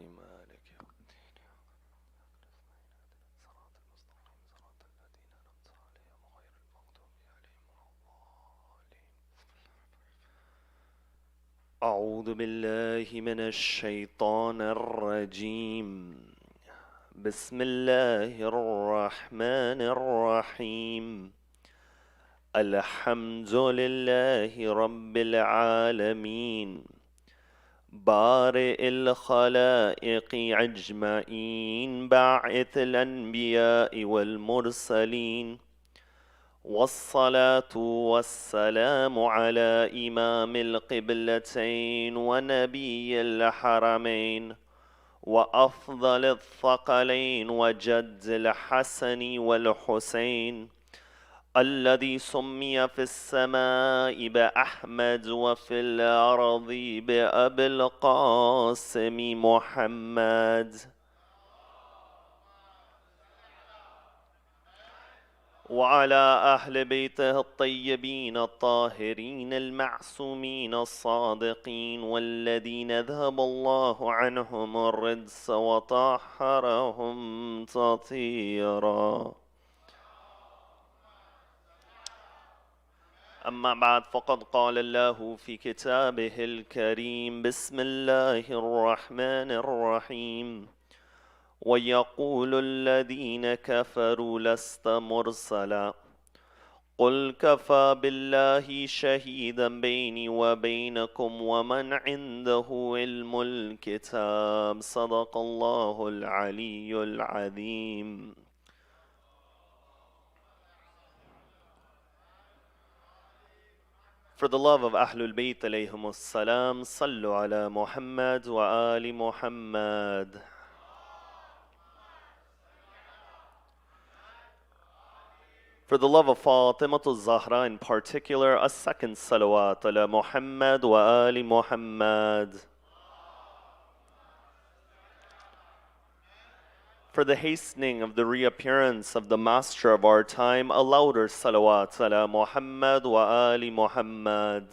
الرحيم مالك يوم الدين صراط المستقيم صراط الذين أنعمت عليهم غير المغضوب عليهم ولا الضالين. أعوذ بالله من الشيطان الرجيم. بسم الله الرحمن الرحيم. الحمد لله رب العالمين بارئ الخلائق أجمعين باعث الأنبياء والمرسلين، والصلاة والسلام على إمام القبلتين ونبي الحرمين وأفضل الثقلين وجد الحسن والحسين، الذي سمي في السماء بأحمد وفي الأرض بأبي القاسم محمد، وعلى أهل بيته الطيبين الطاهرين المعصومين الصادقين، والذين ذهب الله عنهم الرجس وطهرهم تطهيرا. أما بعد، فقد قال الله في كتابه الكريم: بسم الله الرحمن الرحيم. ويقول الذين كفروا لست مرسلا قل كفى بالله شهيدا بيني وبينكم ومن عنده علم الكتاب. صدق الله العلي العظيم. For the love of Ahlul Bayt alayhimus salam, sallu ala Muhammad wa ali Muhammad. For the love of Fatimatul Zahra in particular, a second salawat ala Muhammad wa ali Muhammad. For the hastening of the reappearance of the master of our time, a louder salawat ala Muhammad wa ali Muhammad.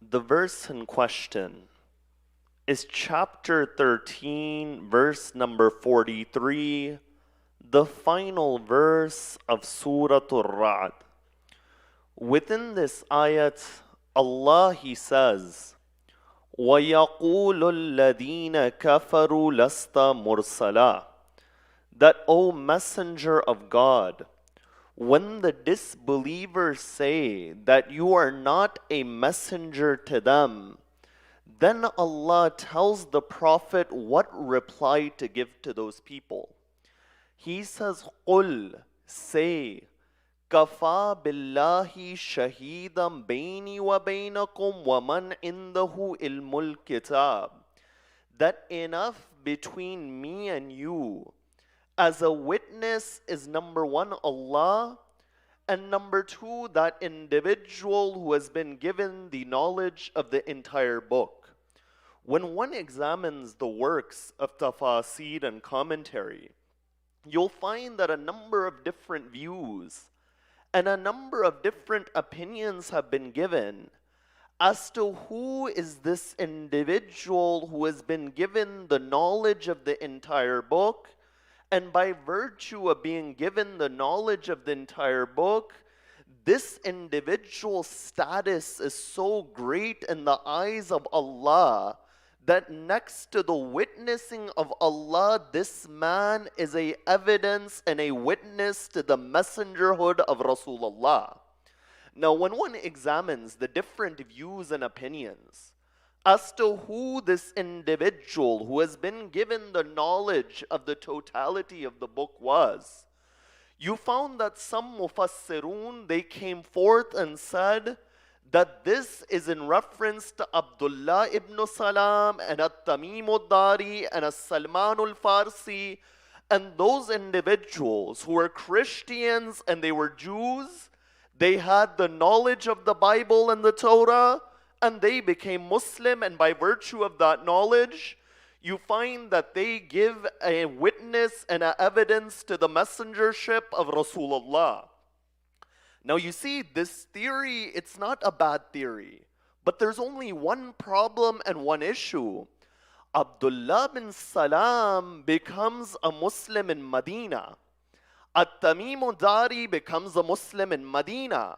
The verse in question is chapter 13, verse number 43, the final verse of Surat Ar-Ra'd. Within this ayat, Allah, He says, وَيَقُولُ الَّذِينَ كَفَرُوا لَسْتَ مُرْسَلًا, that, O Messenger of God, when the disbelievers say that you are not a messenger to them, then Allah tells the Prophet what reply to give to those people. He says, قُلْ, say, كَفَى بِاللَّهِ شَهِيدًا بَيْنِي وَبَيْنَكُمْ وَمَنْ عِنْدَهُ عِلْمُ الْكِتَابِ, that enough between me and you as a witness is, number one, Allah, and number two, that individual who has been given the knowledge of the entire book. When one examines the works of tafasir and commentary, you'll find that a number of different views and a number of different opinions have been given as to who is this individual who has been given the knowledge of the entire book, and by virtue of being given the knowledge of the entire book, this individual's status is so great in the eyes of Allah that next to the witnessing of Allah, this man is a evidence and a witness to the messengerhood of Rasulullah. Now, when one examines the different views and opinions as to who this individual who has been given the knowledge of the totality of the book was, you found that some mufassirun, they came forth and said that this is in reference to Abdullah ibn Salam and At-Tamim al-Dari and As-Salman al-Farsi, and those individuals who were Christians and they were Jews. They had the knowledge of the Bible and the Torah, and they became Muslim, and by virtue of that knowledge, you find that they give a witness and an evidence to the messengership of Rasulullah. Now you see, this theory, it's not a bad theory. But there's only one problem and one issue. Abdullah bin Salam becomes a Muslim in Medina. At-Tamim Dari becomes a Muslim in Medina.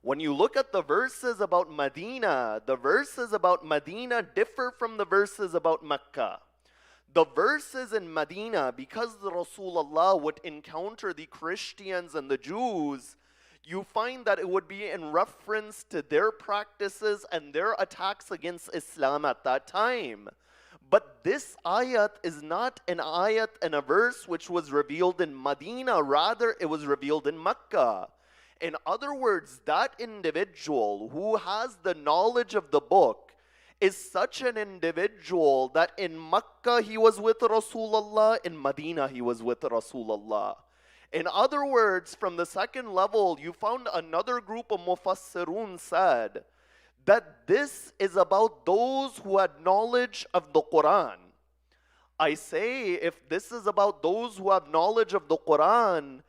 When you look at the verses about Medina, the verses about Medina differ from the verses about Mecca. The verses in Medina, because the Rasulullah would encounter the Christians and the Jews, you find that it would be in reference to their practices and their attacks against Islam at that time. But this ayat is not an ayat and a verse which was revealed in Medina, rather it was revealed in Mecca. In other words, that individual who has the knowledge of the book is such an individual that in Mecca he was with Rasulullah, in Medina he was with Rasulullah. In other words, from the second level, you found another group of Mufassirun said that this is about those who had knowledge of the Quran. I say, if this is about those who have knowledge of the Quran,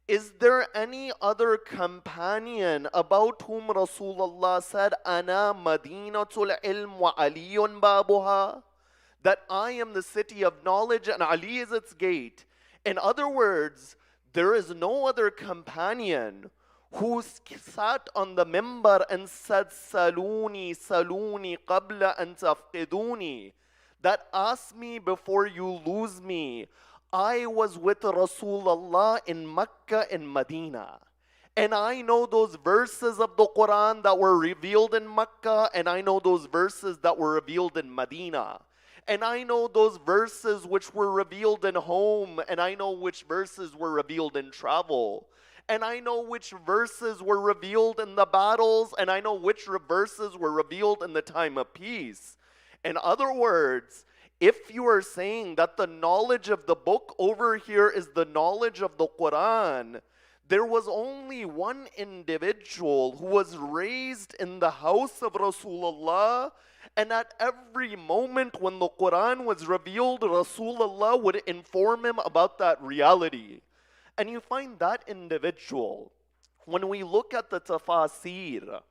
is there any other companion about whom Rasulullah said, Ana Madinatul Ilm wa Aliyun Babuha? That I am the city of knowledge and Ali is its gate. In other words, there is no other companion who sat on the mimbar and said, Saluni, Saluni, qabla an tafqiduni. That ask me before you lose me. I was with Rasulullah in Mecca and Medina. And I know those verses of the Quran that were revealed in Mecca, and I know those verses that were revealed in Medina. And I know those verses which were revealed in home, and I know which verses were revealed in travel. And I know which verses were revealed in the battles, and I know which verses were revealed in the time of peace. In other words, if you are saying that the knowledge of the book over here is the knowledge of the Quran, there was only one individual who was raised in the house of Rasulullah, and at every moment when the Quran was revealed, Rasulullah would inform him about that reality. And you find that individual, when we look at the tafasir,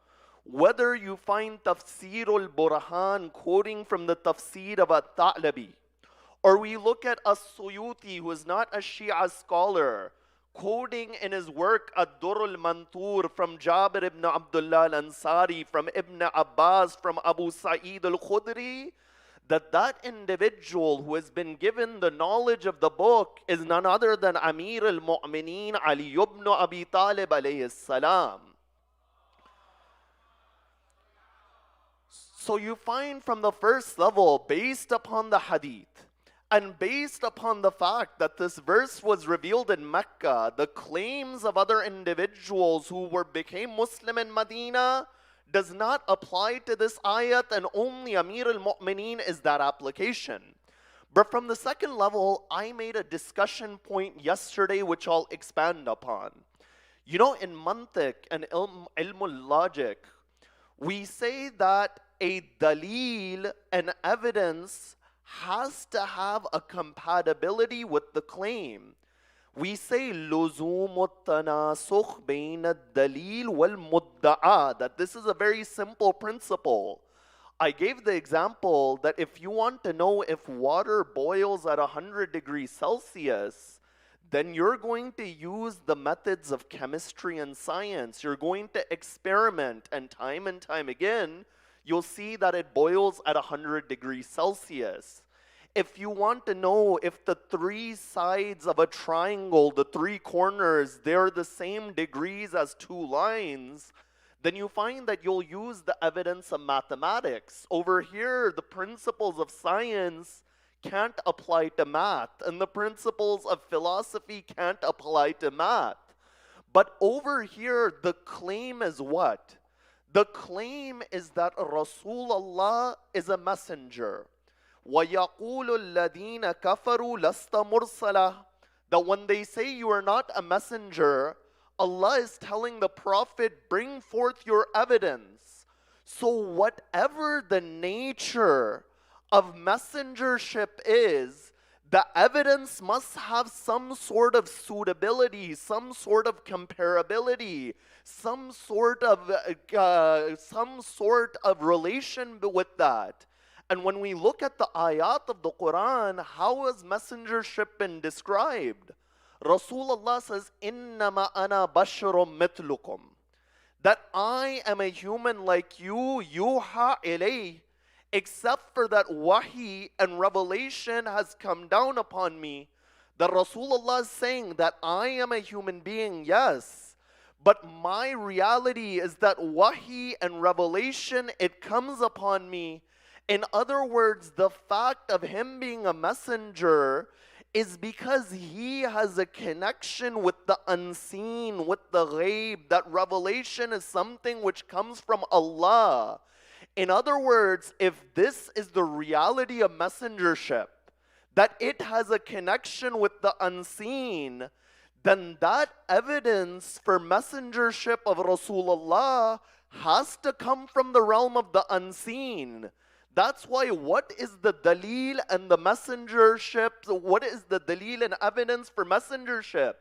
whether you find Tafsir al-Burhan quoting from the Tafsir of At-Ta'labi, or we look at As-Suyuti, who is not a Shia scholar, quoting in his work Ad-Durr al-Mantur from Jabir ibn Abdullah al-Ansari, from Ibn Abbas, from Abu Sa'id al-Khudri, that individual who has been given the knowledge of the book is none other than Amir al-Mu'mineen Ali ibn Abi Talib alayhi salam. So you find from the first level, based upon the hadith, and based upon the fact that this verse was revealed in Mecca, the claims of other individuals who became Muslim in Medina does not apply to this ayat, and only Amir al-Mu'mineen is that application. But from the second level, I made a discussion point yesterday which I'll expand upon. You know, in mantiq and ilmul logic, we say that a dalil, an evidence, has to have a compatibility with the claim. We say لزوم التناسخ بين الدليل والمدعى, that this is a very simple principle. I gave the example that if you want to know if water boils at 100 degrees Celsius, then you're going to use the methods of chemistry and science. You're going to experiment, and time again, you'll see that it boils at 100 degrees Celsius. If you want to know if the three sides of a triangle, the three corners, they're the same degrees as two lines, then you find that you'll use the evidence of mathematics. Over here, the principles of science can't apply to math, and the principles of philosophy can't apply to math. But over here, the claim is what? The claim is that Rasulullah is a messenger. وَيَقُولُ الَّذِينَ كَفَرُوا لَسْتَ مُرْسَلًا, that when they say you are not a messenger, Allah is telling the Prophet, bring forth your evidence. So whatever the nature of messengership is, the evidence must have some sort of suitability, some sort of comparability, some sort of relation with that. And when we look at the ayat of the Quran, how has messengership been described? Rasulullah says, "Innama ana basharum mitlukum," that I am a human like you, yuha ilay, except for that wahi and revelation has come down upon me. That Rasulullah is saying that I am a human being, yes, but my reality is that wahi and revelation, it comes upon me. In other words, the fact of him being a messenger is because he has a connection with the unseen, with the ghaib. That revelation is something which comes from Allah. In other words, if this is the reality of messengership, that it has a connection with the unseen, then that evidence for messengership of Rasulullah has to come from the realm of the unseen. That's why what is the dalil and the messengership? What is the dalil and evidence for messengership?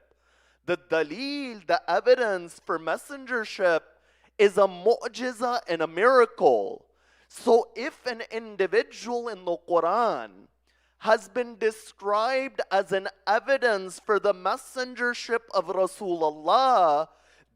The dalil, the evidence for messengership is a mu'jiza and a miracle. So if an individual in the Quran has been described as an evidence for the messengership of Rasulullah,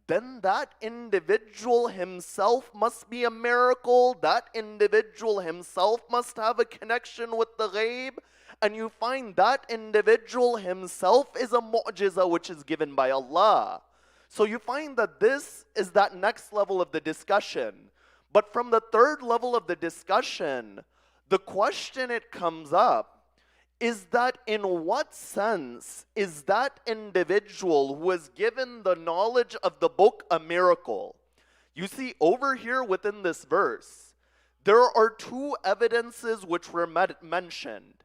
then that individual himself must be a miracle. That individual himself must have a connection with the ghaib. And you find that individual himself is a mu'jiza which is given by Allah. So you find that this is that next level of the discussion. But from the third level of the discussion, the question it comes up is that in what sense is that individual who is given the knowledge of the book a miracle? You see, over here within this verse, there are two evidences which were mentioned.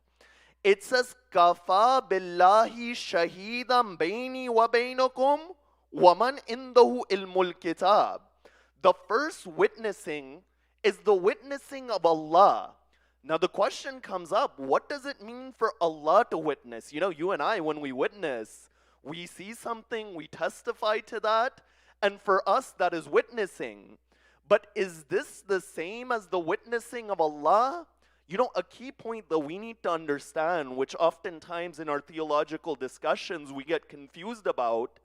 It says, "Kafa billahi shahidan baini wa bainakum waman indahu ilmul kitab." The first witnessing is the witnessing of Allah. Now the question comes up, what does it mean for Allah to witness? You know, you and I, when we witness, we see something, we testify to that, and for us that is witnessing. But is this the same as the witnessing of Allah? You know, a key point that we need to understand, which oftentimes in our theological discussions we get confused about,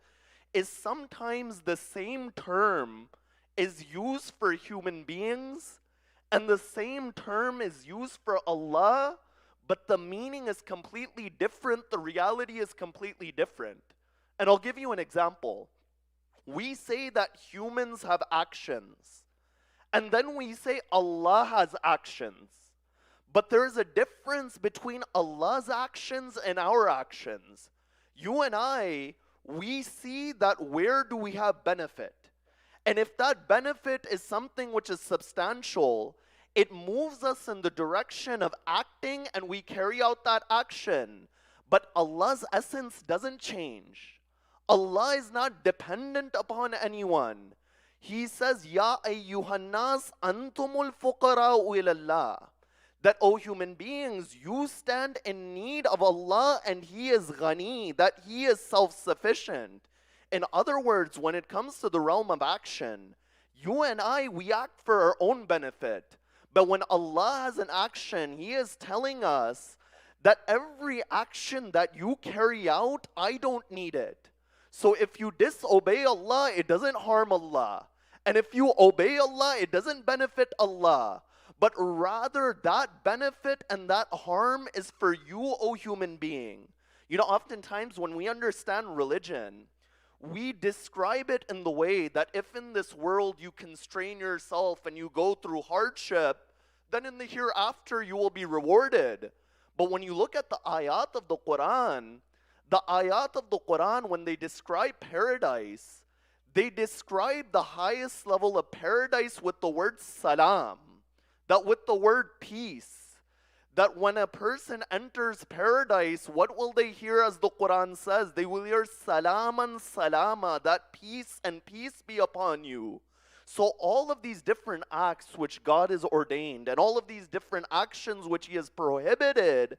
is sometimes the same term is used for human beings and the same term is used for Allah, but the meaning is completely different, the reality is completely different. And I'll give you an example. We say that humans have actions, and then we say Allah has actions. But there's a difference between Allah's actions and our actions. You and I, we see that where do we have benefit? And if that benefit is something which is substantial, it moves us in the direction of acting and we carry out that action. But Allah's essence doesn't change. Allah is not dependent upon anyone. He says, "Ya ayyuhan nas antumul fuqara'u ilallah." That, O human beings, you stand in need of Allah and He is ghani, that He is self-sufficient. In other words, when it comes to the realm of action, you and I, we act for our own benefit. But when Allah has an action, He is telling us that every action that you carry out, I don't need it. So if you disobey Allah, it doesn't harm Allah. And if you obey Allah, it doesn't benefit Allah. But rather that benefit and that harm is for you, O human being. You know, oftentimes when we understand religion, we describe it in the way that if in this world you constrain yourself and you go through hardship, then in the hereafter you will be rewarded. But when you look at the ayat of the Quran, when they describe paradise, they describe the highest level of paradise with the word salam, that with the word peace. That when a person enters paradise, what will they hear as the Quran says? They will hear salaman salama, that peace and peace be upon you. So all of these different acts which God has ordained and all of these different actions which He has prohibited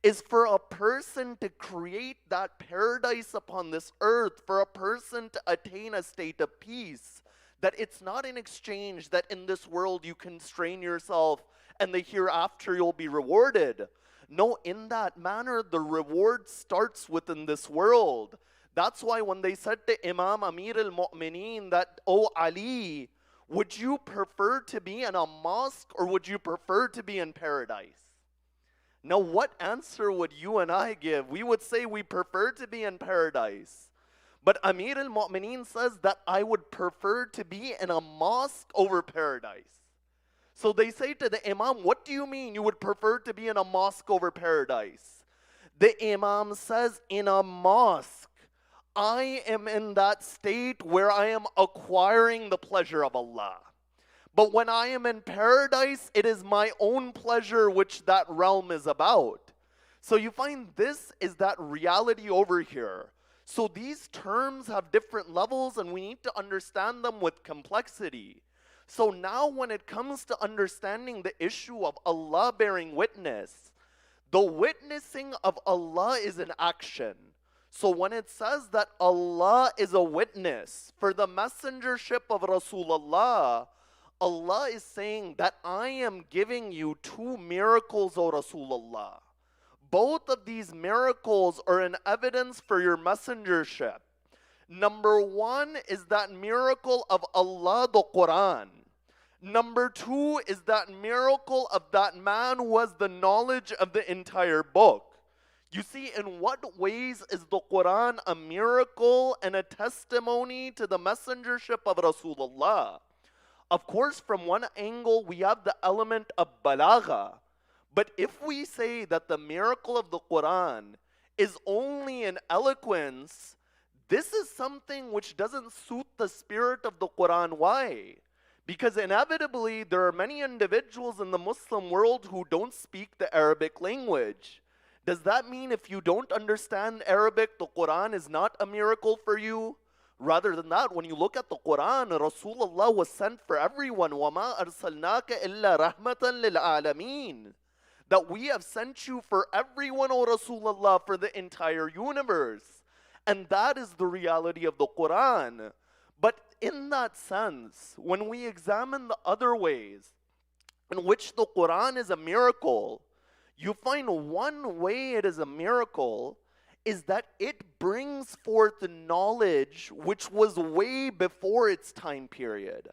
is for a person to create that paradise upon this earth, for a person to attain a state of peace. That it's not in exchange that in this world you constrain yourself and the hereafter you'll be rewarded. No, in that manner, the reward starts within this world. That's why when they said to Imam Amir al-Mu'mineen that, "Oh Ali, would you prefer to be in a mosque or would you prefer to be in paradise?" Now, what answer would you and I give? We would say we prefer to be in paradise. But Amir al-Mu'mineen says that I would prefer to be in a mosque over paradise. So they say to the Imam, what do you mean you would prefer to be in a mosque over paradise? The Imam says, in a mosque, I am in that state where I am acquiring the pleasure of Allah. But when I am in paradise, it is my own pleasure which that realm is about. So you find this is that reality over here. So these terms have different levels and we need to understand them with complexity. So now when it comes to understanding the issue of Allah bearing witness, the witnessing of Allah is an action. So when it says that Allah is a witness for the messengership of Rasulullah, Allah is saying that I am giving you two miracles, O Rasulullah. Both of these miracles are an evidence for your messengership. Number one is that miracle of Allah, the Quran. Number two is that miracle of that man who has the knowledge of the entire book. You see, in what ways is the Quran a miracle and a testimony to the messengership of Rasulullah? Of course, from one angle, we have the element of balagha. But if we say that the miracle of the Quran is only in eloquence, this is something which doesn't suit the spirit of the Quran. Why? Because inevitably, there are many individuals in the Muslim world who don't speak the Arabic language. Does that mean if you don't understand Arabic, the Quran is not a miracle for you? Rather than that, when you look at the Quran, Rasulullah was sent for everyone. وَمَا أَرْسَلْنَاكَ إِلَّا رَحْمَةً لِلْعَالَمِينَ. That we have sent you for everyone, O Rasulullah, for the entire universe. And that is the reality of the Quran. But in that sense, when we examine the other ways in which the Quran is a miracle, you find one way it is a miracle is that it brings forth knowledge which was way before its time period.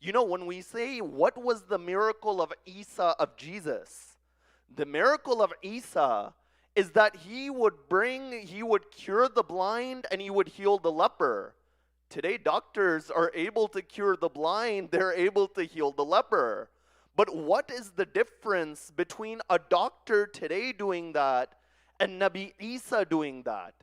You know, when we say, what was the miracle of Isa, of Jesus? The miracle of Isa is that he would cure the blind and he would heal the leper. Today, doctors are able to cure the blind, they're able to heal the leper. But what is the difference between a doctor today doing that and Nabi Isa doing that?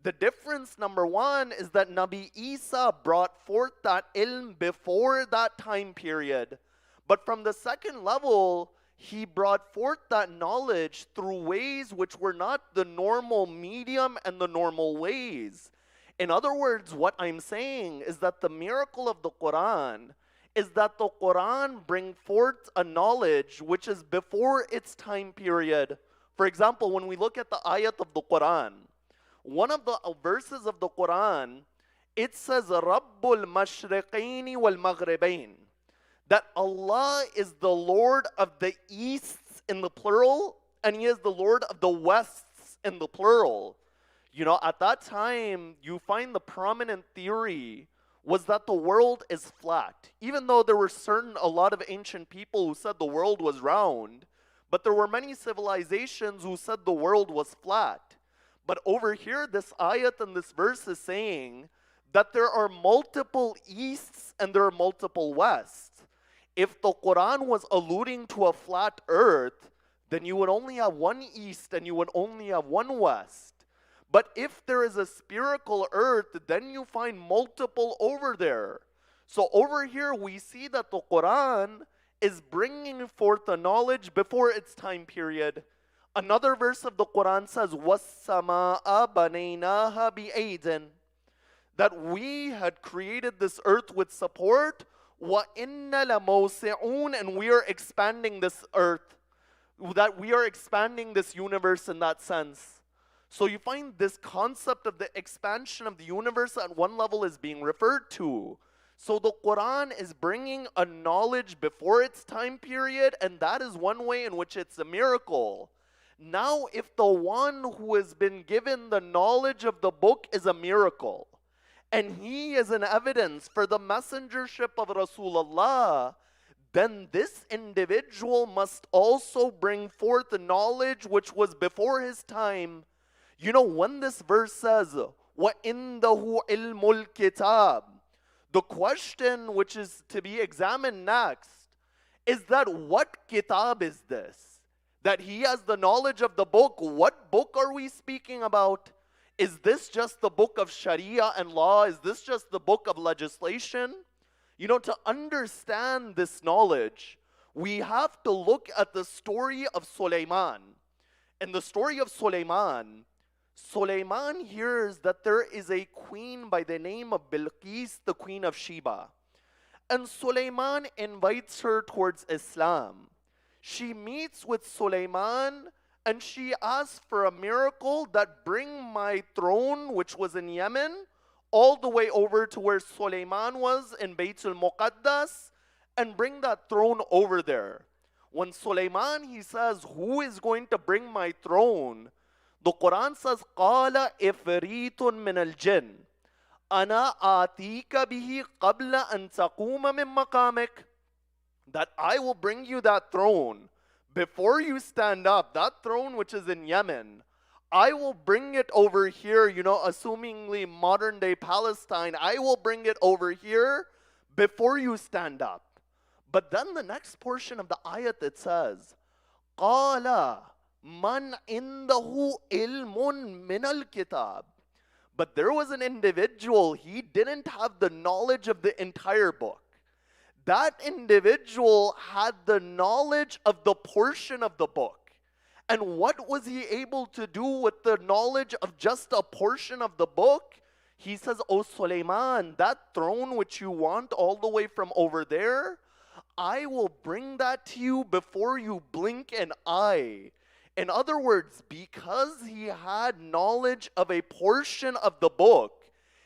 The difference, number one, is that Nabi Isa brought forth that ilm before that time period. But from the second level, he brought forth that knowledge through ways which were not the normal medium and the normal ways. In other words, what I'm saying is that the miracle of the Quran is that the Quran brings forth a knowledge which is before its time period. For example, when we look at the ayat of the Quran, one of the verses of the Quran, it says, Rabbul Mashriqaini wal Maghribain. That Allah is the Lord of the Easts in the plural, and He is the Lord of the Wests in the plural. You know, at that time, you find the prominent theory was that the world is flat. Even though there were a lot of ancient people who said the world was round, but there were many civilizations who said the world was flat. But over here, this ayat and this verse is saying that there are multiple Easts and there are multiple Wests. If the Quran was alluding to a flat earth, then you would only have one East and you would only have one West. But if there is a spherical earth, then you find multiple over there. So over here we see that the Quran is bringing forth the knowledge before its time period. Another verse of the Quran says, وَالسَّمَاءَ بَنَيْنَاهَا بِأَيْدٍ. That we had created this earth with support, وَإِنَّ لَمَوْسِعُونَ, and we are expanding this earth. that we are expanding this universe in that sense. So you find this concept of the expansion of the universe at one level is being referred to. So the Quran is bringing a knowledge before its time period, and that is one way in which it's a miracle. Now, if the one who has been given the knowledge of the book is a miracle, and he is an evidence for the messengership of Rasulullah, then this individual must also bring forth the knowledge which was before his time. You know, when this verse says, وَإِنَّهُ عِلْمُ الْكِتَابِ, the question which is to be examined next is that what kitab is this? That he has the knowledge of the book. What book are we speaking about? Is this just the book of Sharia and law? Is this just the book of legislation? You know, to understand this knowledge, we have to look at the story of Sulaiman. In the story of Sulaiman hears that there is a queen by the name of Bilqis, the queen of Sheba. And Sulaiman invites her towards Islam. She meets with Sulaiman and she asks for a miracle that bring my throne, which was in Yemen, all the way over to where Sulaiman was in Baytul Muqaddas, and bring that throne over there. When Sulaiman, he says, who is going to bring my throne? The Quran says, قَالَ إِفْرِيتٌ مِّنَ الْجِنِّ أَنَا آتِيكَ بِهِ قَبْلَ أَن تَقُومَ مِن مَّقَامِكَ, that I will bring you that throne before you stand up, that throne which is in Yemen. I will bring it over here, you know, assumingly modern day Palestine. I will bring it over here before you stand up. But then the next portion of the ayat, it says, قَالَ مَنْ إِنْدَهُ إِلْمٌ مِّنَ الْكِتَابِ. But there was an individual, he didn't have the knowledge of the entire book. That individual had the knowledge of the portion of the book. And what was he able to do with the knowledge of just a portion of the book? He says, O Sulaiman, that throne which you want all the way from over there, I will bring that to you before you blink an eye. In other words, because he had knowledge of a portion of the book,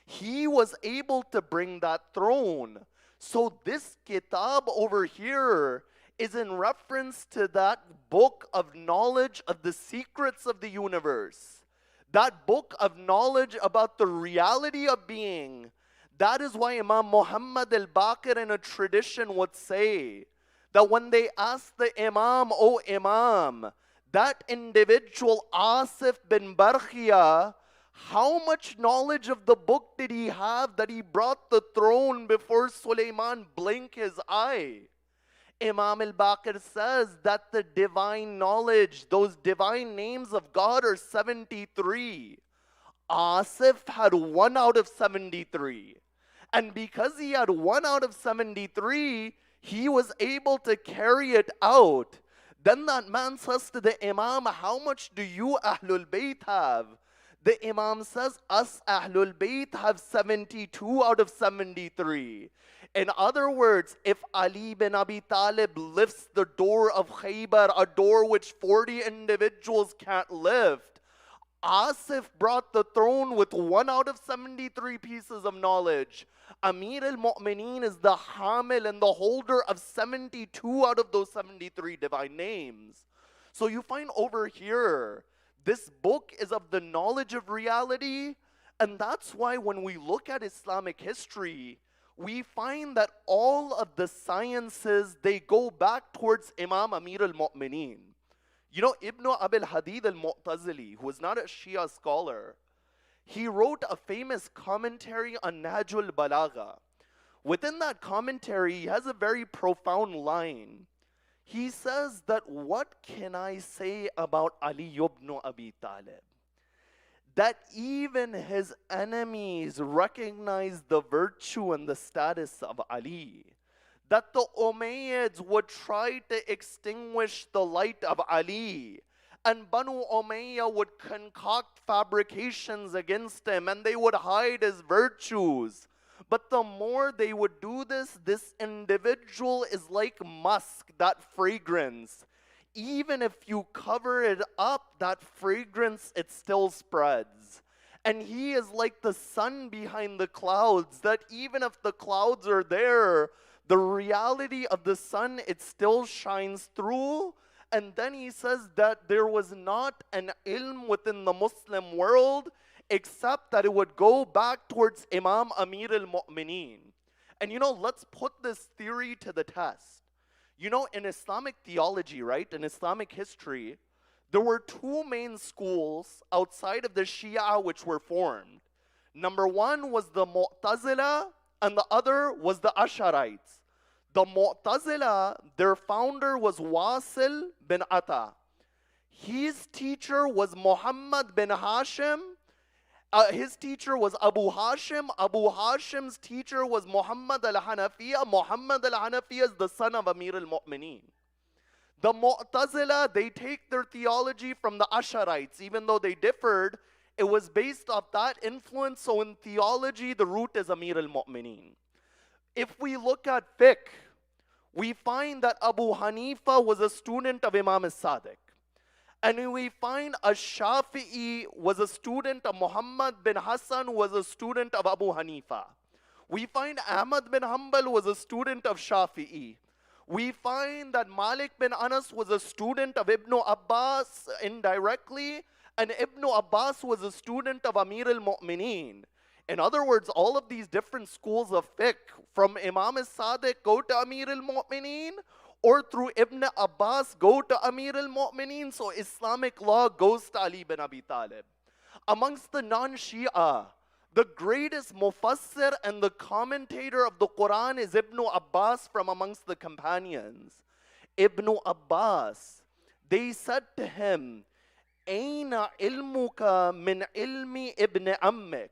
he was able to bring that throne. So this kitab over here is in reference to that book of knowledge of the secrets of the universe. That book of knowledge about the reality of being. That is why Imam Muhammad al-Baqir in a tradition would say that when they asked the Imam, O Imam, that individual Asif bin Barkhia, how much knowledge of the book did he have that he brought the throne before Sulaiman blinked his eye? Imam al-Baqir says that the divine knowledge, those divine names of God are 73. Asif had 1 out of 73. And because he had 1 out of 73, he was able to carry it out. Then that man says to the Imam, how much do you Ahlul Bayt have? The Imam says, us Ahlul Bayt have 72 out of 73. In other words, if Ali bin Abi Talib lifts the door of Khaybar, a door which 40 individuals can't lift, Asif brought the throne with 1 out of 73 pieces of knowledge. Amir al-Mu'mineen is the Hamil and the holder of 72 out of those 73 divine names. So you find over here, this book is of the knowledge of reality, and that's why when we look at Islamic history, we find that all of the sciences, they go back towards Imam Amir al-Mu'mineen. You know, Ibn Abil Hadid al-Mu'tazili, who was not a Shia scholar, he wrote a famous commentary on Nahjul Balagha. Within that commentary, he has a very profound line. He says that, what can I say about Ali ibn Abi Talib? That even his enemies recognize the virtue and the status of Ali. That the Umayyads would try to extinguish the light of Ali. And Banu Umayyah would concoct fabrications against him, and they would hide his virtues. But the more they would do this, this individual is like musk, that fragrance. even if you cover it up, that fragrance, it still spreads. And he is like the sun behind the clouds, that even if the clouds are there, the reality of the sun, it still shines through. And then he says that there was not an ilm within the Muslim world except that it would go back towards Imam Amir al-Mu'mineen. And let's put this theory to the test. In Islamic theology, right, in Islamic history, there were two main schools outside of the Shia which were formed. Number one was the Mu'tazila, and the other was the Ash'arites. The Mu'tazila, their founder was Wasil bin Ata. His teacher was Muhammad bin Hashim. His teacher was Abu Hashim. Abu Hashim's teacher was Muhammad al-Hanafiya. Muhammad al-Hanafiya is the son of Amir al-Mu'mineen. The Mu'tazila, they take their theology from the Ash'arites. Even though they differed, it was based off that influence. So in theology, the root is Amir al-Mu'mineen. If we look at fiqh, we find that Abu Hanifa was a student of Imam as-Sadiq. And we find Ash-Shafi'i was a student of Muhammad bin Hassan, was a student of Abu Hanifa. We find Ahmad bin Hanbal was a student of Shafi'i. We find that Malik bin Anas was a student of Ibn Abbas indirectly, and Ibn Abbas was a student of Amir al-Mu'mineen. In other words, all of these different schools of fiqh, from Imam as-Sadiq go to Amir al-Mu'mineen, or through Ibn Abbas go to Amir al-Mu'mineen, so Islamic law goes to Ali bin Abi Talib. Amongst the non-Shia, the greatest mufassir and the commentator of the Quran is Ibn Abbas from amongst the companions. Ibn Abbas, they said to him, Aina ilmuka min ilmi ibn ammik?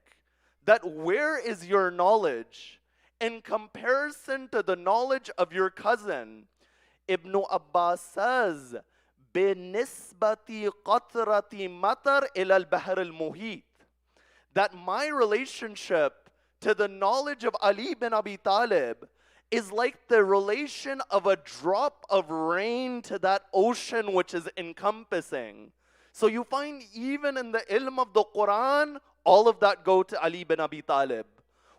That where is your knowledge in comparison to the knowledge of your cousin? Ibn Abbas says, بِنِسْبَةِ قَطْرَةِ مَطَرْ إِلَى الْبَحْرِ الْمُحِيطِ. That my relationship to the knowledge of Ali bin Abi Talib is like the relation of a drop of rain to that ocean which is encompassing. So you find even in the ilm of the Quran, all of that go to Ali bin Abi Talib.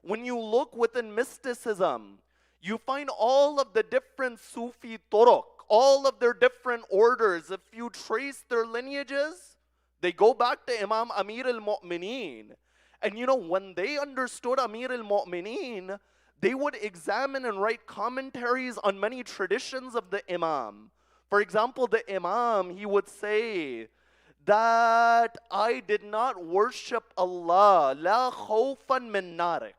When you look within mysticism, you find all of the different Sufi turuq, all of their different orders. If you trace their lineages, they go back to Imam Amir al-Mu'mineen. And when they understood Amir al-Mu'mineen, they would examine and write commentaries on many traditions of the Imam. For example, the Imam, he would say that I did not worship Allah, la khawfan min narik.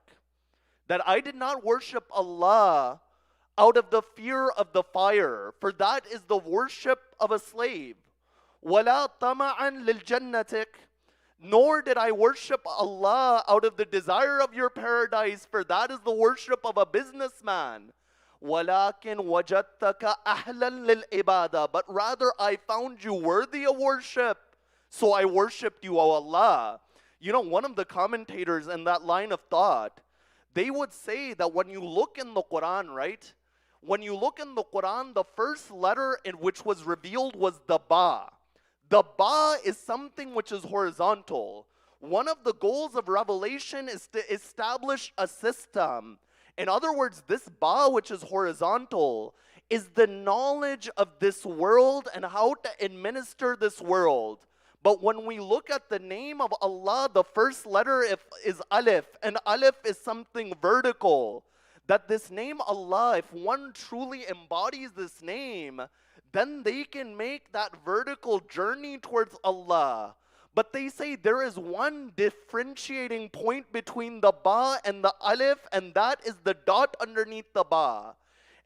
That I did not worship Allah out of the fear of the fire, for that is the worship of a slave. وَلَا طَمَعًا لِلْجَنَّتِكَ. Nor did I worship Allah out of the desire of your paradise, for that is the worship of a businessman. وَلَكِنْ وَجَدْتَكَ أَهْلًا لِلْعِبَادَةِ. But rather I found you worthy of worship, so I worshipped you, O Allah. One of the commentators in that line of thought, they would say that when you look in the Quran, right? When you look in the Quran, the first letter in which was revealed was the Ba. The Ba is something which is horizontal. One of the goals of revelation is to establish a system. In other words, this Ba, which is horizontal, is the knowledge of this world and how to administer this world. But when we look at the name of Allah, the first letter is Alif, and Alif is something vertical. That this name Allah, if one truly embodies this name, then they can make that vertical journey towards Allah. But they say there is one differentiating point between the Ba and the Alif, and that is the dot underneath the Ba.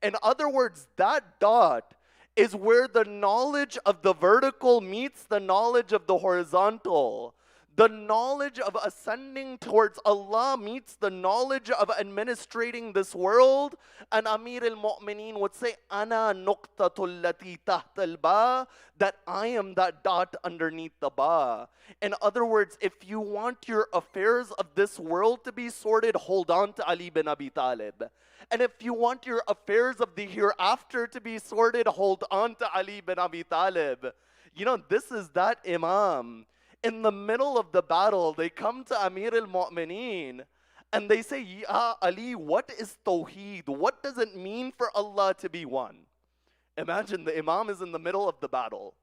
In other words, that dot is where the knowledge of the vertical meets the knowledge of the horizontal. The knowledge of ascending towards Allah meets the knowledge of administrating this world. And Amir al-Mu'mineen would say, Ana nuqtatul lati tahta al-ba, that I am that dot underneath the ba. In other words, if you want your affairs of this world to be sorted, hold on to Ali bin Abi Talib. And if you want your affairs of the hereafter to be sorted, hold on to Ali bin Abi Talib. You know, this is that Imam. In the middle of the battle, they come to Amir al-Mu'mineen and they say, Ya Ali, what is Tawheed? What does it mean for Allah to be one? Imagine the Imam is in the middle of the battle.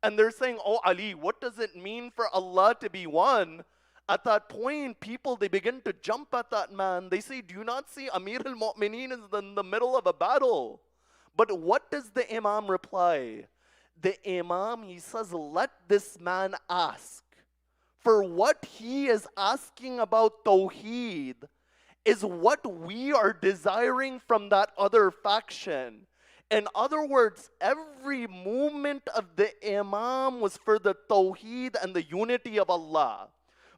And they're saying, oh Ali, what does it mean for Allah to be one? At that point, people, they begin to jump at that man. They say, do you not see Amir al-Mu'mineen is in the middle of a battle? But what does the Imam reply? The Imam, he says, let this man ask. For what he is asking about Tawheed is what we are desiring from that other faction. In other words, every movement of the Imam was for the Tawheed and the unity of Allah.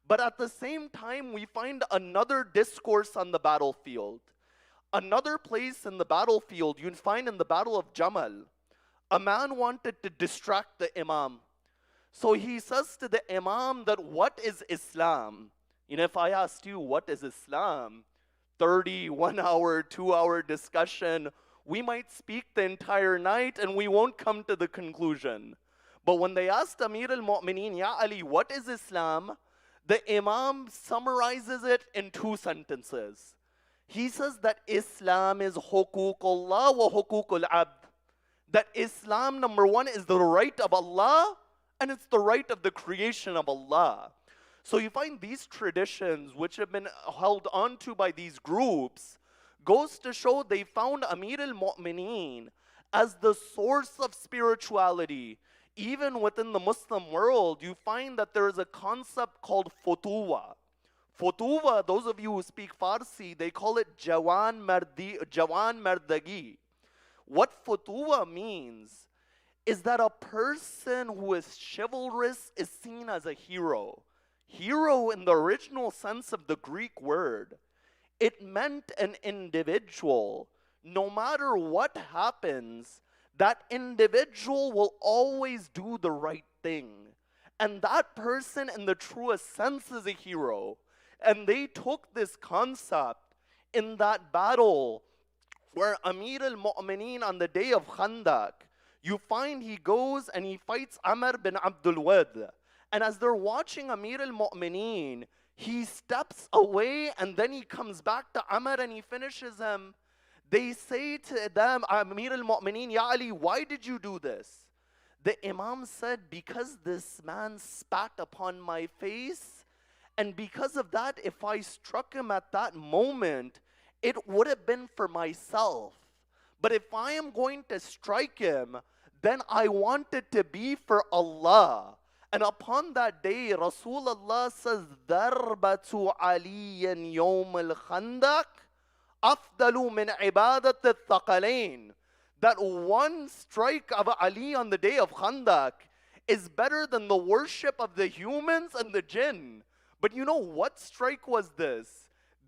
But at the same time, we find another discourse on the battlefield. Another place in the battlefield, you find in the Battle of Jamal, a man wanted to distract the Imam. So he says to the Imam that what is Islam? You know, if I asked you what is Islam, 30, 1 hour, 2 hour discussion, we might speak the entire night and we won't come to the conclusion. But when they asked Amir al-Mu'mineen, Ya Ali, what is Islam? The Imam summarizes it in 2 sentences. He says that Islam is huququllah wa huququl abd. That Islam, number 1, is the right of Allah, and it's the right of the creation of Allah. So you find these traditions, which have been held onto by these groups, goes to show they found Amir al-Mu'mineen as the source of spirituality. Even within the Muslim world, you find that there is a concept called futuwa. Futuwa, those of you who speak Farsi, they call it Jawan Mardagi. What futuwa means is that a person who is chivalrous is seen as a hero. Hero in the original sense of the Greek word, it meant an individual. No matter what happens, that individual will always do the right thing. And that person in the truest sense is a hero. And they took this concept in that battle where Amir al-Mu'mineen on the day of Khandaq, you find he goes and he fights Amr bin Abdul Wad. And as they're watching Amir al-Mu'mineen, he steps away and then he comes back to Amr and he finishes him. They say to them, Amir al-Mu'mineen, Ya Ali, why did you do this? The Imam said, because this man spat upon my face, and because of that, if I struck him at that moment, it would have been for myself. But if I am going to strike him, then I want it to be for Allah. And upon that day, Rasulullah says, Darbatu aliyan yawm al-khandaq afdalu min ibadat al-thaqalain. That one strike of Ali on the day of Khandaq is better than the worship of the humans and the jinn. But you know what strike was this?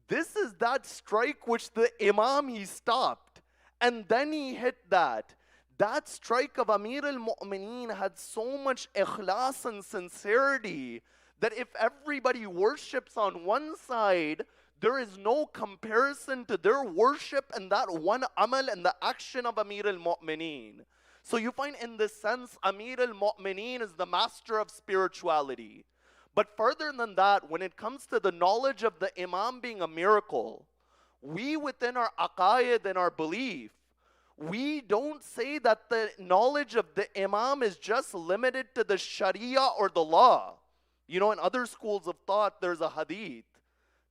This is that strike which the Imam, he stopped. And then he hit that. That strike of Amir al-Mu'mineen had so much ikhlas and sincerity that if everybody worships on one side, there is no comparison to their worship and that one amal and the action of Amir al-Mu'mineen. So you find in this sense, Amir al-Mu'mineen is the master of spirituality. But further than that, when it comes to the knowledge of the Imam being a miracle, we within our aqaid and our belief, we don't say that the knowledge of the Imam is just limited to the Sharia or the law. You know, in other schools of thought, there's a hadith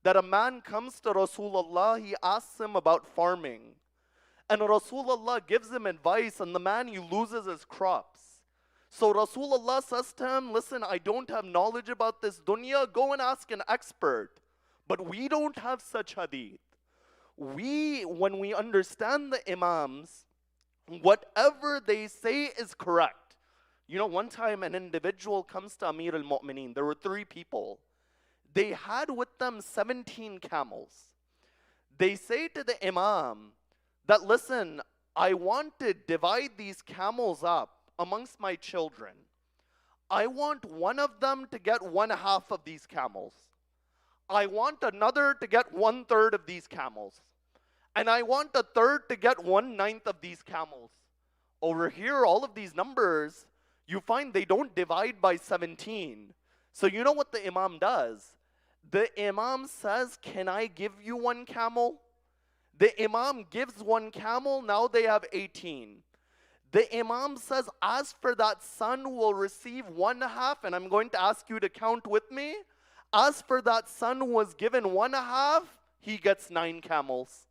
that a man comes to Rasulullah, he asks him about farming. And Rasulullah gives him advice, and the man, he loses his crops. So Rasulullah says to him, listen, I don't have knowledge about this dunya, go and ask an expert. But we don't have such hadith. When we understand the Imams, whatever they say is correct. You know, one time an individual comes to Amir al-Mu'mineen. There were 3 people. They had with them 17 camels. They say to the Imam that, listen, I want to divide these camels up amongst my children. I want one of them to get 1/2 of these camels. I want another to get 1/3 of these camels. And I want a third to get 1/9 of these camels. Over here, all of these numbers, you find they don't divide by 17. So you know what the Imam does? The Imam says, can I give you 1 camel? The Imam gives 1 camel, now they have 18. The Imam says, as for that son who will receive 1/2, and I'm going to ask you to count with me. As for that son who was given 1/2, he gets 9 camels.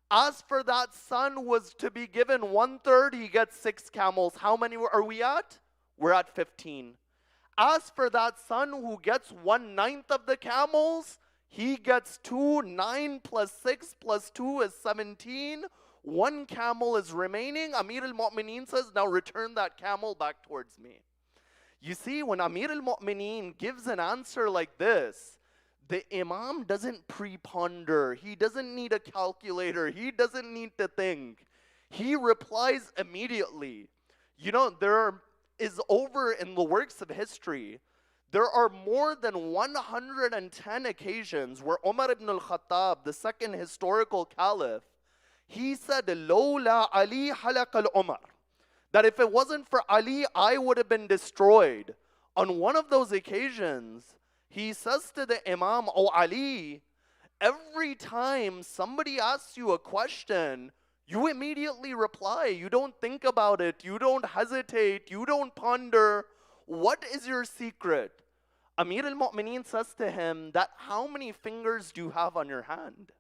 As for that son who was to be given 1/3, he gets 6 camels. How many are we at? We're at 15. As for that son who gets 1/9 of the camels, he gets 2. 9 plus 6 plus 2 is 17. 1 camel is remaining. Amir al-Mu'mineen says, now return that camel back towards me. You see, when Amir al-Mu'mineen gives an answer like this, the Imam doesn't pre-ponder. He doesn't need a calculator. He doesn't need to think. He replies immediately. You know, there is over in the works of history, there are more than 110 occasions where Umar ibn al-Khattab, the second historical caliph, he said, Lawla Ali halaq al-Umar. That if it wasn't for Ali, I would have been destroyed. On one of those occasions, he says to the Imam, Oh Ali, every time somebody asks you a question, you immediately reply. You don't think about it. You don't hesitate. You don't ponder. What is your secret? Amir al-Mu'mineen says to him that, how many fingers do you have on your hand?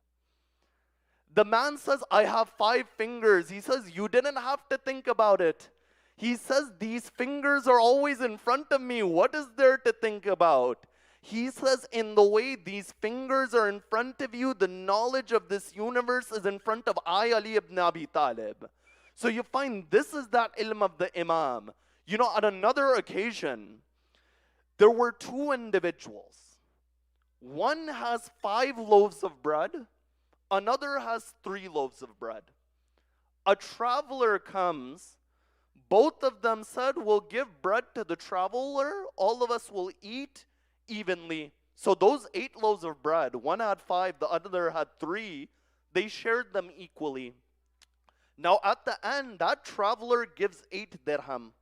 The man says, I have 5 fingers. He says, you didn't have to think about it. He says, these fingers are always in front of me. What is there to think about? He says, in the way these fingers are in front of you, the knowledge of this universe is in front of I, Ali ibn Abi Talib. So you find this is that ilm of the Imam. You know, on another occasion, there were 2 individuals. One has 5 loaves of bread. Another has 3 loaves of bread. A traveler comes. Both of them said, we'll give bread to the traveler. All of us will eat evenly. So those 8 loaves of bread, one had 5, the other had 3. They shared them equally. Now at the end, that traveler gives 8 dirham.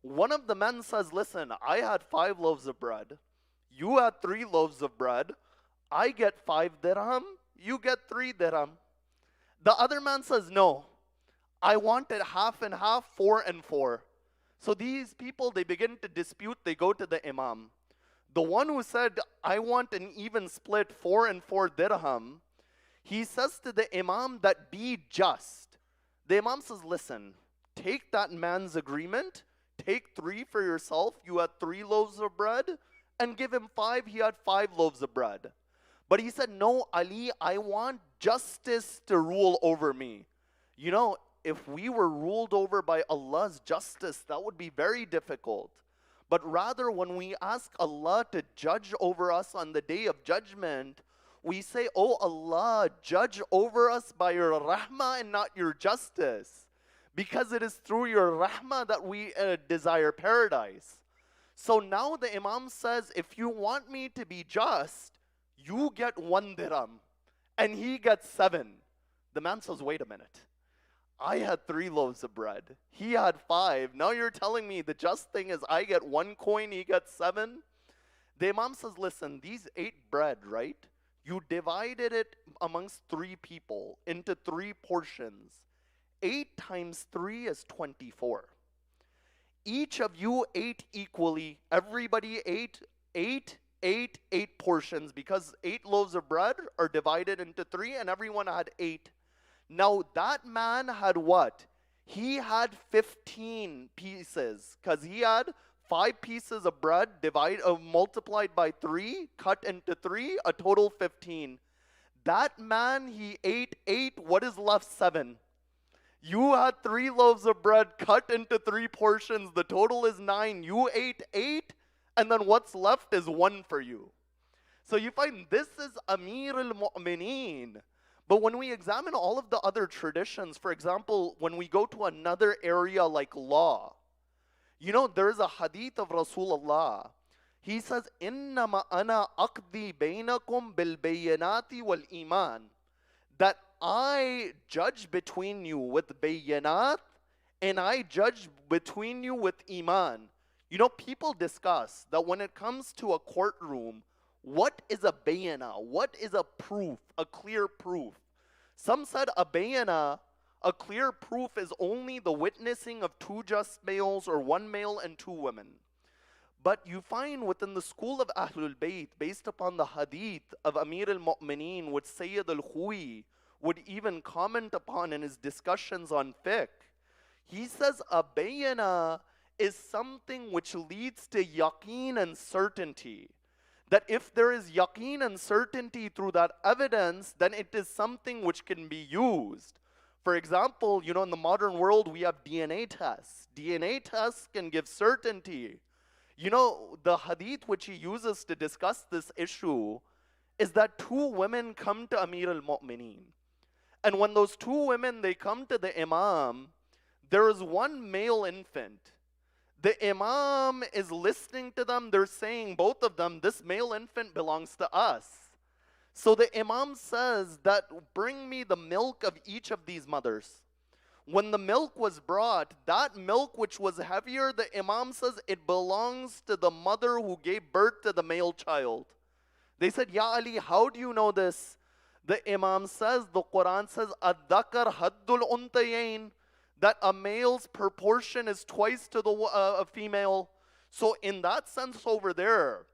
One of the men says, listen, I had 5 loaves of bread. You had 3 loaves of bread. I get 5 dirham. You get 3 dirham. The other man says, no, I want it half and half, 4 and 4. So these people, they begin to dispute. They go to the Imam. The one who said, I want an even split, 4 and 4 dirham, he says to the Imam that be just. The Imam says, listen, take that man's agreement, take 3 for yourself. You had 3 loaves of bread, and give him 5. He had 5 loaves of bread. But he said, no, Ali, I want justice to rule over me. You know, if we were ruled over by Allah's justice, that would be very difficult. But rather, when we ask Allah to judge over us on the day of judgment, we say, oh Allah, judge over us by your rahmah and not your justice. Because it is through your rahmah that we desire paradise. So now the Imam says, if you want me to be just, you get 1 dirham, and he gets 7. The man says, wait a minute. I had 3 loaves of bread. He had 5. Now you're telling me the just thing is I get 1 coin, he gets 7? The Imam says, listen, these 8 bread, right? You divided it amongst 3 people into 3 portions. 8 times 3 is 24. Each of you ate equally. Everybody ate 8 portions, because 8 loaves of bread are divided into 3 and everyone had 8. Now that man had what? He had 15 pieces, because he had 5 pieces of bread multiplied by 3, cut into 3, a total 15. That man, he ate 8, what is left? 7. You had 3 loaves of bread cut into 3 portions, the total is 9. You ate 8, and then what's left is 1 for you. So you find this is Amir al-Mu'mineen. But when we examine all of the other traditions, for example, when we go to another area like law, you know, there is a hadith of Rasulullah. He says, إِنَّمَا أَنَا أَقْضِي بَيْنَكُمْ بِالْبَيِّنَاتِ وَالْإِيمَانِ, that I judge between you with bayyanat and I judge between you with iman. You know, people discuss that when it comes to a courtroom, what is a bayyana? What is a proof, a clear proof? Some said a bayyana, a clear proof, is only the witnessing of two just males or one male and two women. But you find within the school of Ahlul Bayt, based upon the hadith of Amir al-Mu'mineen, which Sayyid al-Khuwi would even comment upon in his discussions on fiqh, he says a bayyana is something which leads to yaqeen and certainty. That if there is yaqeen and certainty through that evidence, then it is something which can be used. For example, you know, in the modern world, we have DNA tests. DNA tests can give certainty. You know, the hadith which he uses to discuss this issue is that two women come to Amir al-Mu'mineen. And when those two women, they come to the Imam, there is one male infant. The Imam is listening to them. They're saying, both of them, this male infant belongs to us. So the Imam says that, bring me the milk of each of these mothers. When the milk was brought, that milk which was heavier, the Imam says it belongs to the mother who gave birth to the male child. They said, Ya Ali, how do you know this? The Imam says, the Quran says, Ad-Dakar Haddul Untayain, that a male's proportion is twice to the a female. So in that sense over there,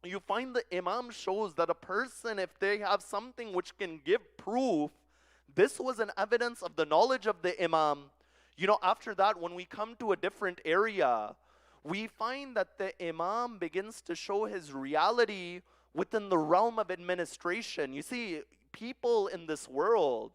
you find the Imam shows that a person, if they have something which can give proof, this was an evidence of the knowledge of the Imam. You know, after that, when we come to a different area, we find that the Imam begins to show his reality within the realm of administration. You see, people in this world,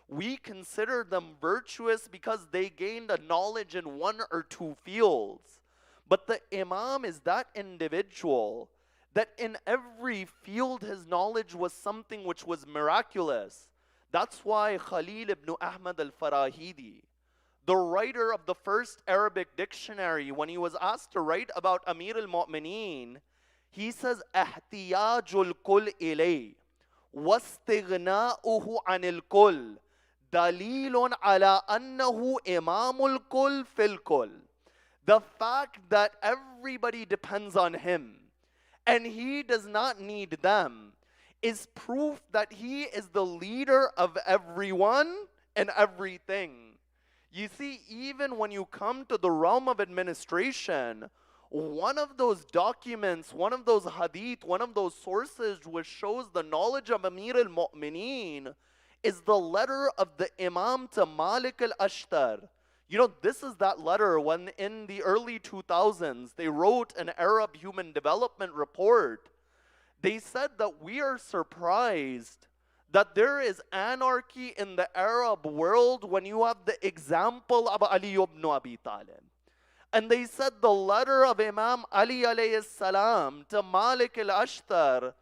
we consider them virtuous because they gained a knowledge in one or two fields. But the Imam is that individual that in every field his knowledge was something which was miraculous. That's why Khalil ibn Ahmad al-Farahidi, the writer of the first Arabic dictionary, when he was asked to write about Amir al-Mu'mineen, he says, احتياج الكل إليه واستغناؤه عن الكل دليل على أنه إمام الكل في الكل. The fact that everybody depends on him and he does not need them is proof that he is the leader of everyone and everything. You see, even when you come to the realm of administration, one of those documents, one of those hadith, one of those sources which shows the knowledge of Amir al-Mu'mineen is the letter of the Imam to Malik al-Ashtar. You know, this is that letter when in the early 2000s they wrote an Arab Human Development Report. They said that we are surprised that there is anarchy in the Arab world when you have the example of Ali ibn Abi Talib. And they said the letter of Imam Ali alayhi salam to Malik al-Ashtar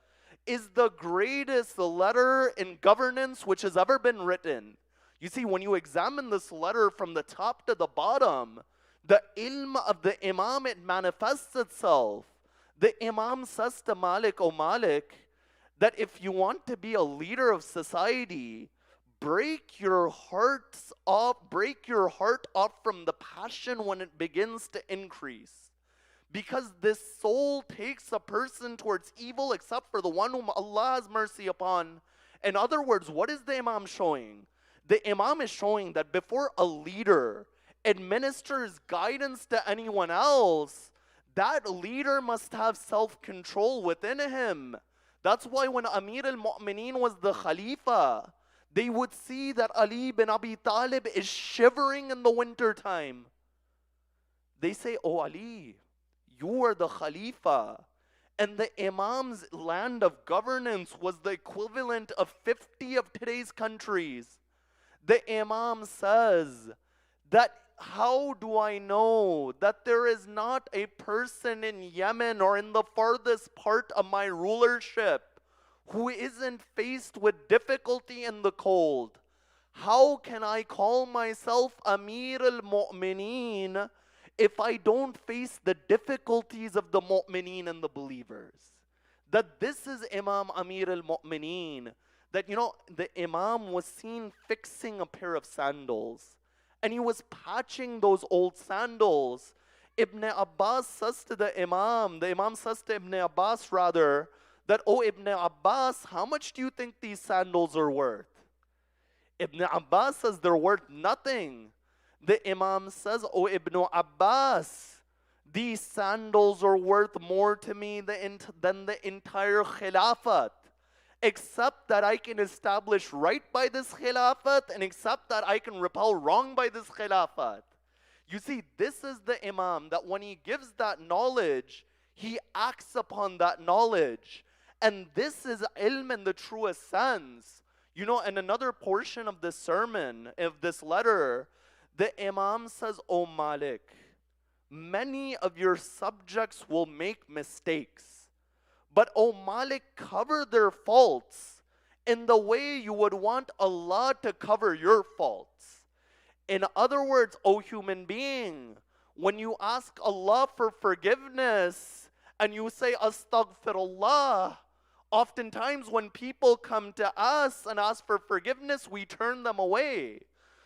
is the greatest letter in governance which has ever been written. You see, when you examine this letter from the top to the bottom, the ilm of the Imam, it manifests itself. The Imam says to Malik, O Malik, that if you want to be a leader of society, break your heart off from the passion when it begins to increase. Because this soul takes a person towards evil except for the one whom Allah has mercy upon. In other words, what is the Imam showing? The Imam is showing that before a leader administers guidance to anyone else, that leader must have self-control within him. That's why when Amir al-Mu'mineen was the Khalifa, they would see that Ali bin Abi Talib is shivering in the winter time. They say, Oh Ali, you are the Khalifa. And the Imam's land of governance was the equivalent of 50 of today's countries. The Imam says that how do I know that there is not a person in Yemen or in the farthest part of my rulership who isn't faced with difficulty in the cold, how can I call myself Amir al-Mu'mineen if I don't face the difficulties of the Mu'mineen and the believers? That this is Imam Amir al-Mu'mineen. That, the Imam was seen fixing a pair of sandals, and he was patching those old sandals. Ibn Abbas says to the Imam says to Ibn Abbas rather, that, "Oh, Ibn Abbas, how much do you think these sandals are worth?" Ibn Abbas says they're worth nothing. The Imam says, "Oh, Ibn Abbas, these sandals are worth more to me than the entire Khilafat, except that I can establish right by this Khilafat and except that I can repel wrong by this Khilafat." You see, this is the Imam that when he gives that knowledge, he acts upon that knowledge. And this is ilm in the truest sense. In another portion of this sermon, of this letter, the Imam says, "O Malik, many of your subjects will make mistakes. But O Malik, cover their faults in the way you would want Allah to cover your faults." In other words, O human being, when you ask Allah for forgiveness and you say Astaghfirullah, oftentimes when people come to us and ask for forgiveness, we turn them away.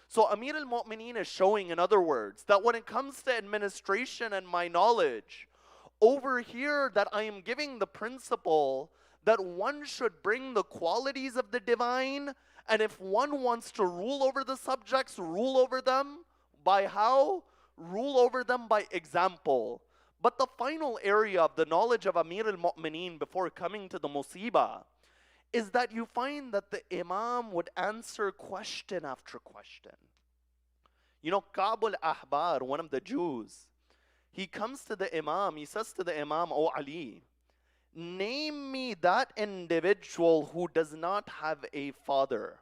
So Amir al-Mu'mineen is showing, in other words, that when it comes to administration and my knowledge, over here that I am giving the principle that one should bring the qualities of the divine, and if one wants to rule over the subjects, rule over them by how? Rule over them by example. But the final area of the knowledge of Amir al-Mu'mineen before coming to the musibah is that you find that the Imam would answer question after question. Ka'b al-Ahbar, one of the Jews, he comes to the Imam, he says to the Imam, "O Ali, name me that individual who does not have a father,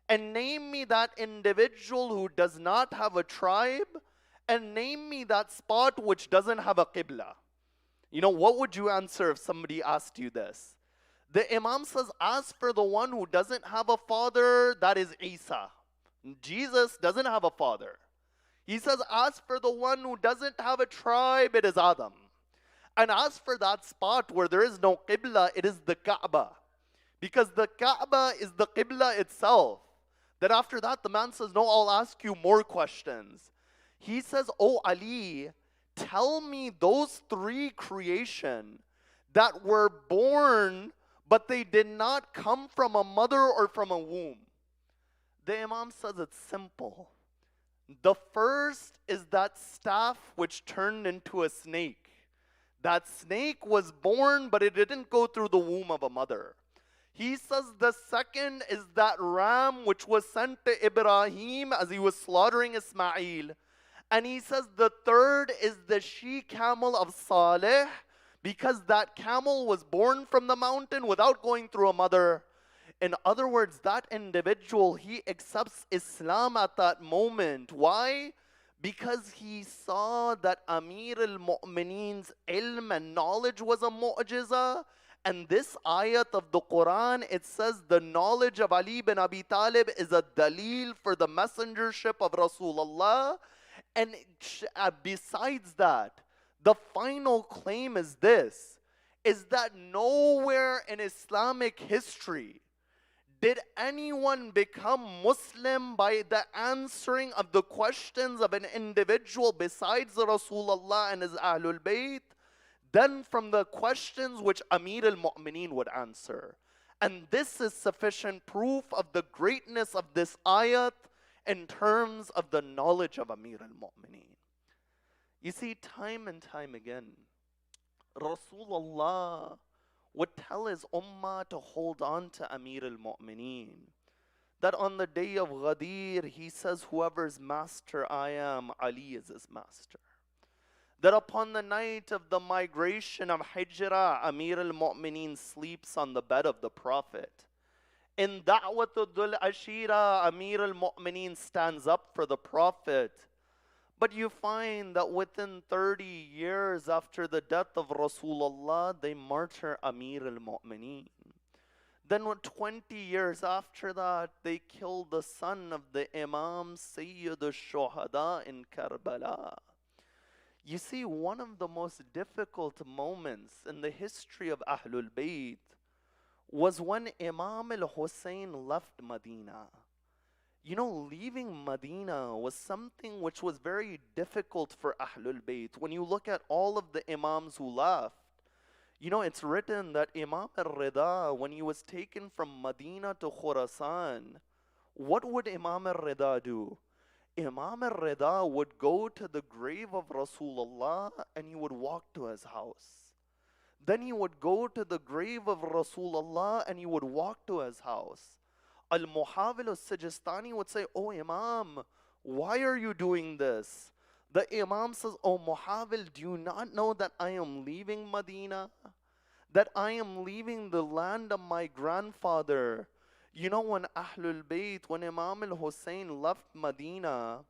and name me that individual who does not have a tribe, and name me that spot which doesn't have a qibla." What would you answer if somebody asked you this? The Imam says, as for the one who doesn't have a father, that is Isa. Jesus doesn't have a father. He says, as for the one who doesn't have a tribe, it is Adam. And as for that spot where there is no qibla, it is the Kaaba. Because the Kaaba is the qibla itself. Then after that, the man says, "No, I'll ask you more questions." He says, "O Ali, tell me those three creation that were born, but they did not come from a mother or from a womb." The Imam says it's simple. The first is that staff which turned into a snake. That snake was born, but it didn't go through the womb of a mother. He says the second is that ram which was sent to Ibrahim as he was slaughtering Ismail. And he says the third is the she-camel of Saleh, because that camel was born from the mountain without going through a mother. In other words, that individual, he accepts Islam at that moment. Why? Because he saw that Amir al-Mu'mineen's ilm and knowledge was a mu'jiza. And this ayat of the Quran, it says the knowledge of Ali bin Abi Talib is a dalil for the messengership of Rasulullah. And besides that, the final claim is this, is that nowhere in Islamic history did anyone become Muslim by the answering of the questions of an individual besides Rasulullah and his Ahlul Bayt than from the questions which Amir al-Mu'mineen would answer. And this is sufficient proof of the greatness of this ayat in terms of the knowledge of Amir al-Mu'mineen. You see, time and time again, Rasulullah would tell his ummah to hold on to Amir al-Mu'mineen. That on the day of Ghadir, he says, whoever's master I am, Ali is his master. That upon the night of the migration of Hijrah, Amir al-Mu'mineen sleeps on the bed of the Prophet. In Da'watul Ashira, Amir al-Mu'mineen stands up for the Prophet. But you find that within 30 years after the death of Rasulullah, they martyr Amir al-Mu'mineen. Then 20 years after that, they killed the son of the Imam, Sayyid al-Shuhada in Karbala. You see, one of the most difficult moments in the history of Ahlul Bayt was when Imam Al-Hussein left Medina. You know, leaving Medina was something which was very difficult for Ahlul Bayt. When you look at all of the Imams who left, you know, it's written that Imam al-Rida, when he was taken from Medina to Khurasan, what would Imam al-Rida do? Imam al-Rida would go to the grave of Rasulullah and he would walk to his house. Then he would go to the grave of Rasulullah and he would walk to his house. Al-Muhawil al-Sijistani would say, "Oh Imam, why are you doing this?" The Imam says, "Oh Muhawil, do you not know that I am leaving Medina? That I am leaving the land of my grandfather." You know, when Ahlul Bayt, when Imam al-Hussein left Medina,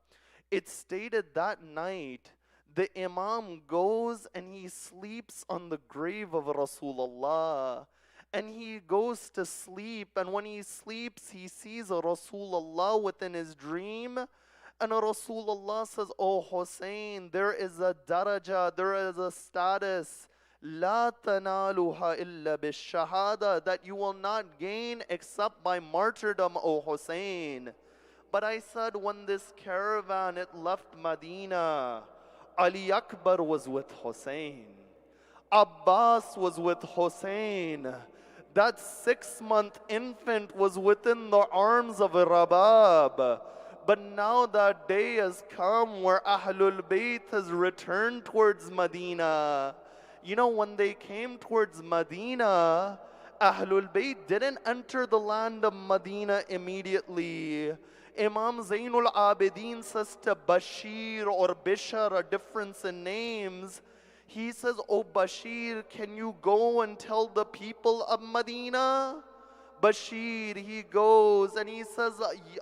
it stated that night, the Imam goes and he sleeps on the grave of Rasulullah. And he goes to sleep, and when he sleeps, he sees a Rasulullah within his dream. And Rasulullah says, "Oh Hussein, there is a daraja, there is a status, لا تنالها إلا بالشهادة, that you will not gain except by martyrdom, O Hussein." But I said, when this caravan, it left Medina, Ali Akbar was with Hussein. Abbas was with Hussein. That 6-month infant was within the arms of Rabab. But now that day has come where Ahlul Bayt has returned towards Medina. You know, when they came towards Medina, Ahlul Bayt didn't enter the land of Medina immediately. Imam Zainul Abidin says to Bashir or Bishar, a difference in names, he says, "Oh Bashir, can you go and tell the people of Medina?" Bashir, he goes and he says,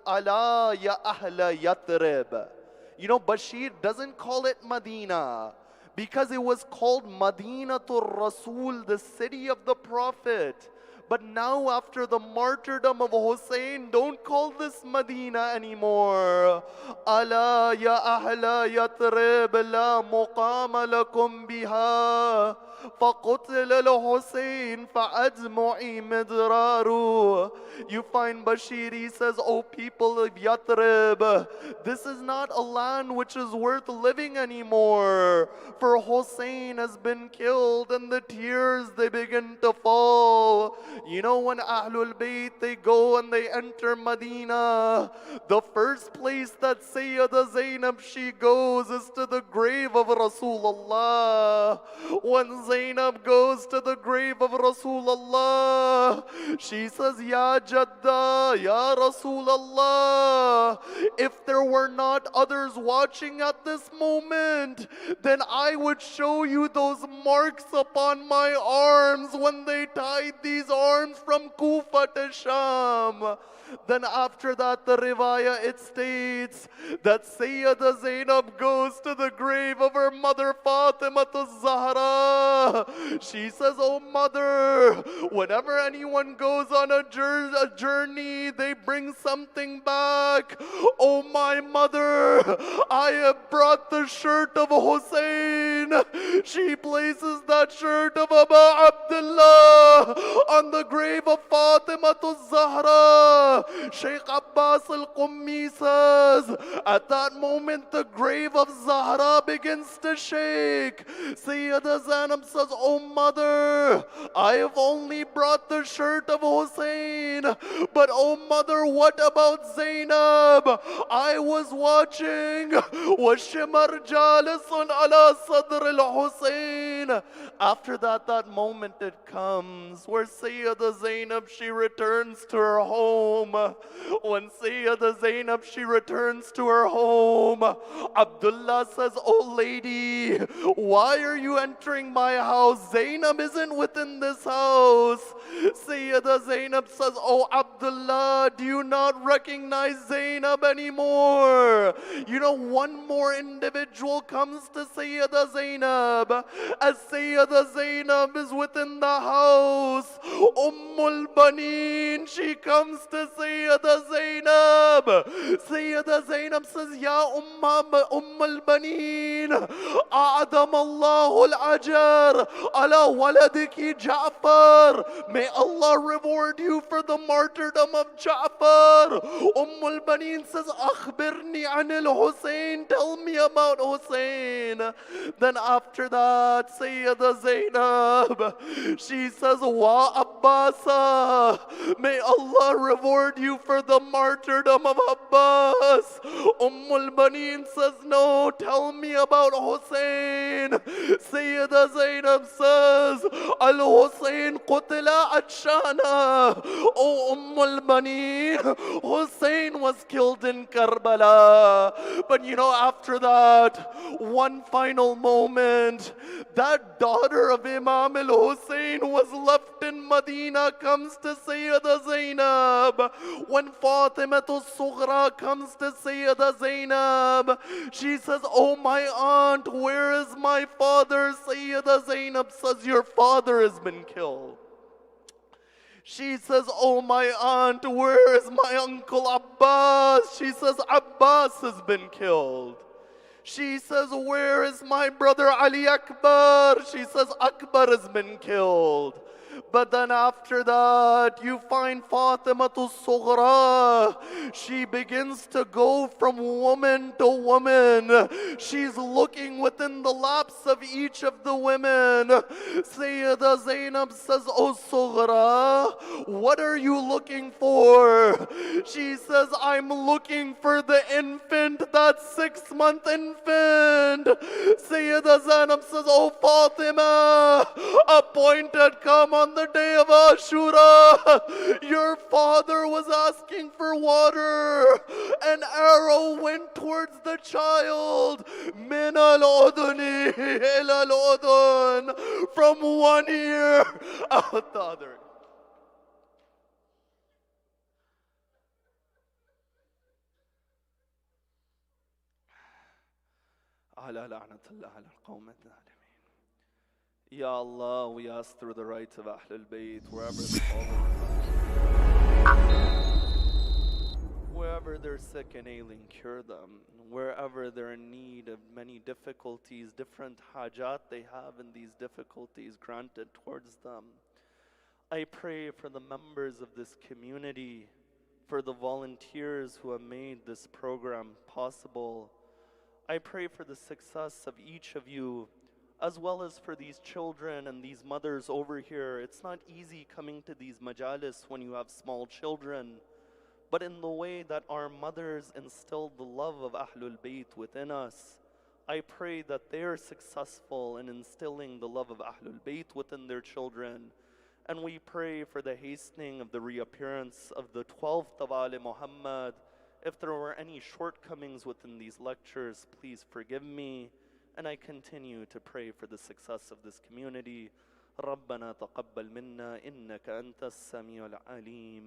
"Ala ya ahla Yathrib." You know, Bashir doesn't call it Medina because it was called Madinatul Rasul, the city of the Prophet. But now after the martyrdom of Hussein, don't call this Medina anymore. Ala ya ahla Yathrib la muqama lakum biha. فَقُتِلَ الْحُسَيْنِ فَأَجْمُعِي مِدْرَارُ. You find Bashir, he says, "O people of Yathrib, this is not a land which is worth living anymore. For Hussein has been killed," and the tears, they begin to fall. You know, when Ahlul Bayt, they go and they enter Medina, the first place that Sayyida Zainab, she goes is to the grave of Rasulullah. When Zainab goes to the grave of Rasulullah, she says, "Ya Jadda, Ya Rasulullah, if there were not others watching at this moment, then I would show you those marks upon my arms when they tied these arms from Kufa to Sham." Then after that, the riwayah, it states that Sayyida Zainab goes to the grave of her mother Fatima Zahra. She says, "Oh mother, whenever anyone goes on a journey, they bring something back. Oh my mother, I have brought the shirt of Hussein." She places that shirt of Aba Abdullah on the grave of Fatima Zahra. Sheikh Abbas al-Qummi says, at that moment the grave of Zahra begins to shake. Sayyida Zainab says, "Oh mother, I have only brought the shirt of Hussein, but oh mother, what about Zainab? I was watching. وَالشِّمَرْ جَالِسٌ عَلَى صَدْرِ الْحُسَيْنِ." After that, that moment it comes where Sayyida Zainab, she returns to her home. When Sayyida Zainab, she returns to her home, Abdullah says, "Oh lady, why are you entering my house? Zainab isn't within this house." Sayyida Zainab says, "Oh Abdullah, do you not recognize Zainab anymore?" You know, one more individual comes to Sayyida Zainab. as Sayyida Zainab is within the house, Baneen, she comes to Sayyida Zainab. Sayyida Zainab says, Ya Baneen, A'adam Allahu al-ajar ala waladiki Ja'far. May Allah reward you for the martyrdom of Ja'far. Baneen says, Akhbirni an al-Hussein, tell me about Hussein. Then after that, Sayyida Zainab, she says, Wa Abbasa, may Allah reward you for the martyrdom of Abbas. Baneen says, no, tell me about Hussein. Sayyida Zainab says, Al-Hussein qutila atshana. Oh Baneen, Hussein was killed in Karbala. But you know, after that, one final moment, that daughter of Imam Al-Hussein was left in Madina, comes to Sayyida Zainab. When Fatimatu Sughra comes to Sayyida Zainab, she says, oh my aunt, where is my father? Sayyida Zainab says, your father has been killed. She says, oh my aunt, where is my uncle Abbas? She says, Abbas has been killed. She says, where is my brother Ali Akbar? She says, Akbar has been killed. But then after that, you find Fatimatu Sughra. She begins to go from woman to woman. She's looking within the laps of each of the women. Sayyida Zainab says, oh Sughra, what are you looking for? She says, I'm looking for the infant, that 6-month infant. Sayyida Zainab says, oh Fatima, appointed come on the day of Ashura, your father was asking for water. An arrow went towards the child. Min al-udhuni ila al-udhun, from one ear out the other. Ala la'natullah ala al-qawm al-dhalimin. Ya Allah, we ask through the rights of Ahlul Bayt, wherever they're sick and ailing, cure them. Wherever they're in need of many difficulties, different hajat they have in these difficulties, granted towards them. I pray for the members of this community, for the volunteers who have made this program possible. I pray for the success of each of you, as well as for these children and these mothers over here. It's not easy coming to these majalis when you have small children, but in the way that our mothers instilled the love of Ahlul Bayt within us, I pray that they are successful in instilling the love of Ahlul Bayt within their children. And we pray for the hastening of the reappearance of the 12th of Ali Muhammad. If there were any shortcomings within these lectures, please forgive me. And I continue to pray for the success of this community. ربنا تقبل منا إنك أنت السميع العليم.